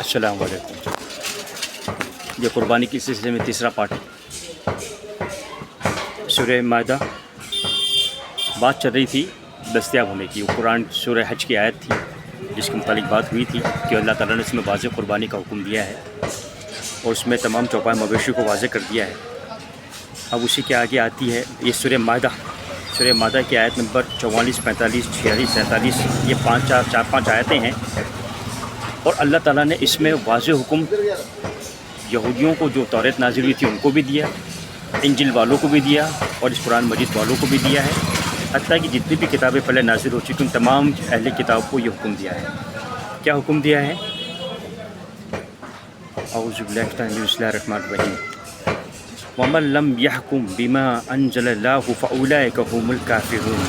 अस्सलाम वालेकुम। ये कुर्बानी के सिलसिले में तीसरा पार्ट है। सूरह मायदा बात चल रही थी दस्तयाब होने की। वो कुरान सूरह हज की आयत थी जिसके मुतालिक बात हुई थी कि अल्लाह ताला ने इसमें वाज़ेह कुर्बानी का हुक्म दिया है और उसमें तमाम चौपाई मवेशी को वाज़ेह कर दिया है। अब उसी के आगे आती है ये सूरह मायदा की आयत नंबर 44, 45, 46, 47, ये चार पाँच आयतें हैं। और अल्लाह ताला ने इसमें वाज़ेह हुक्म यहूदियों को जो तौरात नाज़िल हुई थी उनको भी दिया, इंजिल वालों को भी दिया और इस कुरान मजीद वालों को भी दिया है। हत्ता कि जितनी भी किताबें पहले नाज़िल हो चुकी उन तमाम अहले किताब को ये हुक्म दिया है। क्या हुक्म दिया है? औज़ु बिल्लाहि बिस्मिल्लाहिर्रहमानिर्रहीम। वमन लम यहकुम बिमा अंज़लल्लाहु फउलाइका हुमुल काफ़िरून।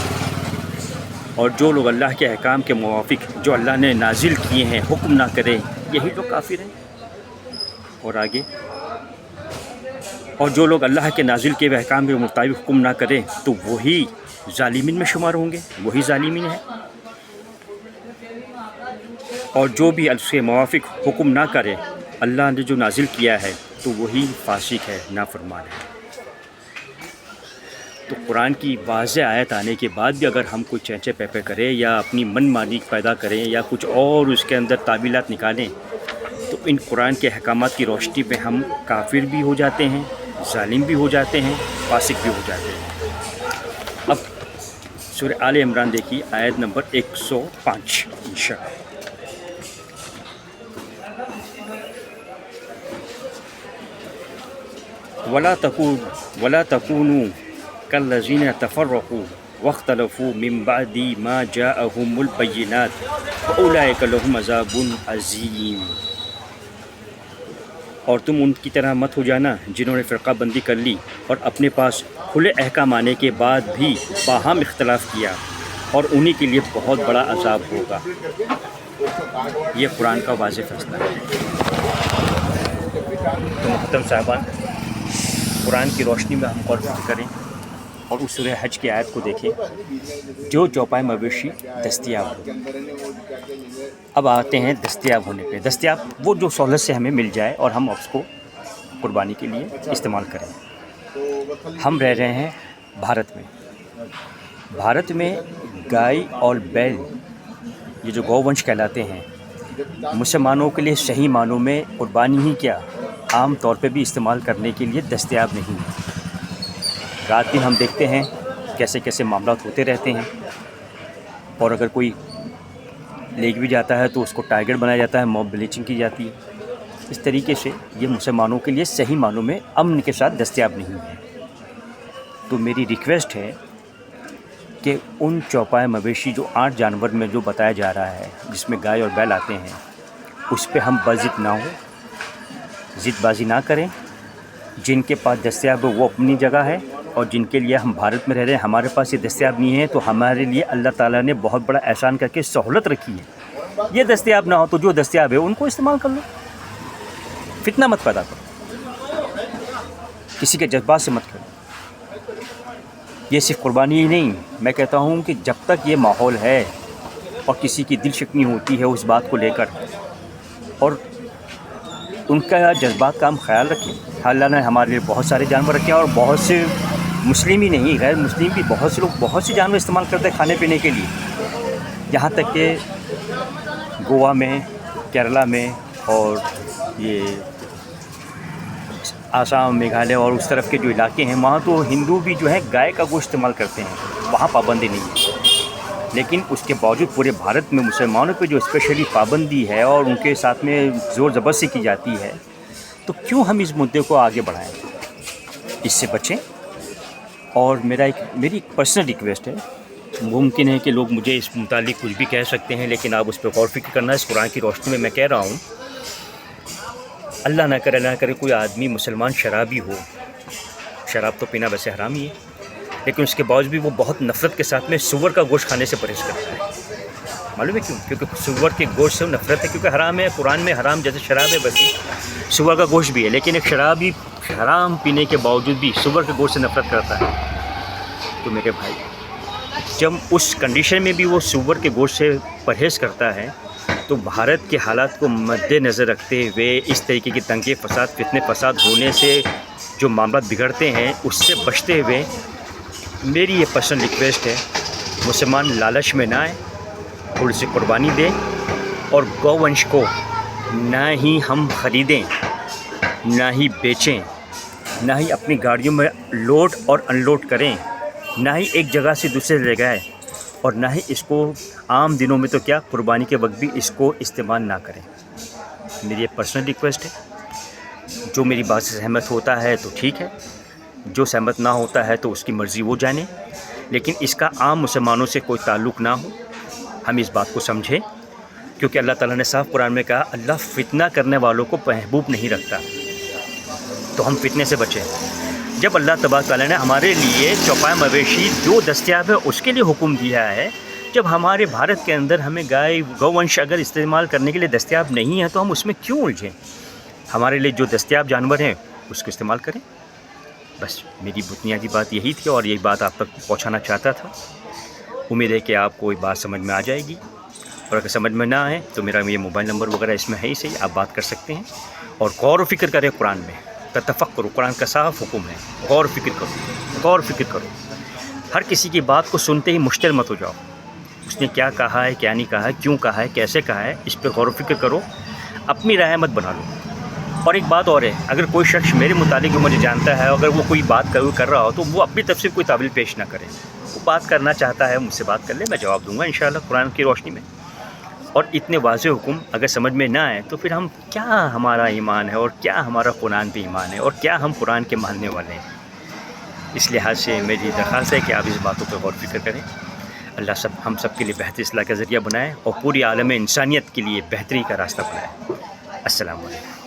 और जो लोग अल्लाह के अहकाम के मुवाफ़िक जो अल्लाह ने नाजिल किए हैं हुक्म ना करें, यही लोग काफिर हैं। और आगे, और जो लोग अल्लाह के नाजिल किए हुए अहकाम के मुताबिक हुक्म ना करें तो वही ज़ालिमीन में शुमार होंगे, वही ज़ालिमीन है। और जो भी उसके मुवाफ़िक हुक्म ना करे अल्लाह ने जो नाजिल किया है तो वही फासिक है, नाफरमान है। तो कुरान की वाज़ेह आयत आने के बाद भी अगर हम कोई चेंचे पेपे करें या अपनी मनमानी पैदा करें या कुछ और उसके अंदर तावीलात निकालें तो इन कुरान के अहकामात की रोशनी में हम काफिर भी हो जाते हैं, जालिम भी हो जाते हैं, फासिक भी हो जाते हैं। अब सूरह आले इमरान देखिए आयत नंबर 105 इंशाअल्लाह। वला तकूनू कल्लज़ीना तफ़र्रक़ू वख्तलफ़ू मिन बअदी मा जाअहुमुल बय्यिनात फ़उलाइका लहुम अज़ाबुन अज़ीम। और तुम उनकी तरह मत हो जाना जिन्होंने फ़िरक़ा बंदी कर ली और अपने पास खुले अहकाम आने के बाद भी बाहम इख्तलाफ किया, और उन्हीं के लिए बहुत बड़ा अज़ाब होगा। ये कुरान का वाज़ेह फ़ैसला है। तो मुहतरम साहिबान, कुरान की रोशनी में हम गौर करें और उस सूरह हज की आयत को देखें जो चौपाई मवेशी दस्तयाब हो। अब आते हैं दस्तयाब होने पे। दस्तयाब वो जो सहूलत से हमें मिल जाए और हम उसको कुर्बानी के लिए इस्तेमाल करें। हम रह रहे हैं भारत में गाय और बैल, ये जो गौवंश कहलाते हैं, मुसलमानों के लिए सही मानों में कुर्बानी ही क्या आम तौर पे भी इस्तेमाल करने के लिए दस्तयाब नहीं है। रात दिन हम देखते हैं कैसे कैसे मामला होते रहते हैं, और अगर कोई लेग भी जाता है तो उसको टारगेट बनाया जाता है, मॉब ब्लीचिंग की जाती है। इस तरीके से ये मुसलमानों के लिए सही मानों में अमन के साथ दस्तयाब नहीं है। तो मेरी रिक्वेस्ट है कि उन चौपाए मवेशी जो 8 जानवर में जो बताया जा रहा है जिसमें गाय और बैल आते हैं, उस पर हम बज़िद ना हो, ज़िदबाज़ी ना करें। जिनके पास दस्तयाब है वो अपनी जगह है, और जिनके लिए हम भारत में रह रहे हैं हमारे पास ये दस्तयाब नहीं है, तो हमारे लिए अल्लाह ताला ने बहुत बड़ा एहसान करके सहूलत रखी है। ये दस्तयाब ना हो तो जो दस्तयाब है उनको इस्तेमाल कर लो, फितना मत पैदा करो, किसी के जज्बात से मत करो। ये सिर्फ कुर्बानी ही नहीं, मैं कहता हूँ कि जब तक ये माहौल है और किसी की दिल शिकनी होती है उस बात को लेकर और उनका जज्बात का हम ख्याल रखें। अल्लाह ने हमारे लिए बहुत सारे जानवर रखे हैं, और बहुत से मुस्लिम ही नहीं गैर मुस्लिम भी बहुत से लोग बहुत से जानवर इस्तेमाल करते हैं खाने पीने के लिए। यहाँ तक कि गोवा में, केरला में और ये आसाम, मेघालय और उस तरफ के जो इलाके हैं वहाँ तो हिंदू भी जो है गाय का गोश्त इस्तेमाल करते हैं, वहाँ पाबंदी नहीं है। लेकिन उसके बावजूद पूरे भारत में मुसलमानों पे जो स्पेशली पाबंदी है और उनके साथ में ज़ोर ज़बरदस्ती की जाती है, तो क्यों हम इस मुद्दे को आगे बढ़ाएं, इससे बचें। और मेरी एक पर्सनल रिक्वेस्ट है, मुमकिन है कि लोग मुझे इस मुतालिक कुछ भी कह सकते हैं, लेकिन आप उस पर गौर फ़िक्र करना। इस कुरान की रोशनी में मैं कह रहा हूँ, अल्लाह ना करे कोई आदमी मुसलमान शराबी हो। शराब तो पीना वैसे हराम ही है, लेकिन उसके बावजूद भी वो बहुत नफ़रत के साथ में सूअर का गोश्त खाने से परहेज़ करता है। मालूम है क्यों? क्योंकि सूअर के गोश्त से नफ़रत है, क्योंकि हराम है। कुरान में हराम जैसे शराब है वैसे सूअर का गोश्त भी है, लेकिन एक शराबी हराम पीने के बावजूद भी सूअर के गोश्त से नफ़रत करता है। तो मेरे भाई, जब उस कंडीशन में भी वो सूअर के गोश्त से परहेज़ करता है تو بھارت کے حالات کو مد نظر رکھتے ہوئے اس طریقے کی دنگے فساد فتنے فساد ہونے سے جو معاملات بگڑتے ہیں اس سے بچتے ہوئے میری یہ پرسنل ریکویسٹ ہے، مسلمان لالچ میں نہ آئیں، تھوڑی سی قربانی دیں اور گو ونش کو نہ ہی ہم خریدیں، نہ ہی بیچیں، نہ ہی اپنی گاڑیوں میں لوڈ اور ان لوڈ کریں، نہ ہی ایک جگہ سے دوسرے لے گئے، اور نہ ہی اس کو عام دنوں میں تو کیا قربانی کے وقت بھی اس کو استعمال نہ کریں۔ میری یہ پرسنل ریکویسٹ ہے، جو میری بات سے سہمت ہوتا ہے تو ٹھیک ہے، جو سہمت نہ ہوتا ہے تو اس کی مرضی وہ جانے، لیکن اس کا عام مسلمانوں سے کوئی تعلق نہ ہو۔ ہم اس بات کو سمجھیں، کیونکہ اللہ تعالیٰ نے صاف قرآن میں کہا اللہ فتنہ کرنے والوں کو محبوب نہیں رکھتا، تو ہم فتنے سے بچیں۔ جب اللہ تبارک تعالیٰ نے ہمارے لیے چوپائے مویشی جو دستیاب ہے اس کے لیے حکم دیا ہے، جب ہمارے بھارت کے اندر ہمیں گو ونش اگر استعمال کرنے کے لیے دستیاب نہیں ہے تو ہم اس میں کیوں الجھیں؟ ہمارے لیے جو دستیاب جانور ہیں اس کو استعمال کریں۔ بس میری بنیادی بات یہی تھی اور یہی بات آپ تک پہنچانا چاہتا تھا۔ امید ہے کہ آپ کو یہ بات سمجھ میں آ جائے گی، اور اگر سمجھ میں نہ آئے تو میرا یہ موبائل نمبر وغیرہ اس میں ہے ہی صحیح، آپ بات کر سکتے ہیں۔ اور غور و فکر کریں قرآن میں، تفکر، قرآن کا صاف حکم ہے، غور و فکر کرو، غور و فکر کرو۔ ہر کسی کی بات کو سنتے ہی مشتعل مت ہو جاؤ، اس نے کیا کہا ہے، کیا نہیں کہا ہے، کیوں کہا ہے، کیسے کہا ہے، اس پہ غور و فکر کرو، اپنی رائے مت بنا لو۔ اور ایک بات اور ہے، اگر کوئی شخص میرے متعلق مجھے جانتا ہے، اگر وہ کوئی بات کر رہا ہو تو وہ اپنی طرف سے کوئی تعویل پیش نہ کرے، وہ بات کرنا چاہتا ہے مجھ سے بات کر لے، میں جواب دوں گا انشاءاللہ قرآن کی روشنی میں۔ اور اتنے واضح حکم اگر سمجھ میں نہ آئے تو پھر ہم کیا ہمارا ایمان ہے اور کیا ہمارا قرآن پہ ایمان ہے اور کیا ہم قرآن کے ماننے والے ہیں۔ اس لحاظ سے میری درخواست ہے کہ آپ اس باتوں پہ غور و فکر کریں۔ اللہ ہم سب کے لیے بہتر اصلاح کا ذریعہ بنائے اور پوری عالم انسانیت کے لیے بہتری کا راستہ بنائے۔ السلام علیکم۔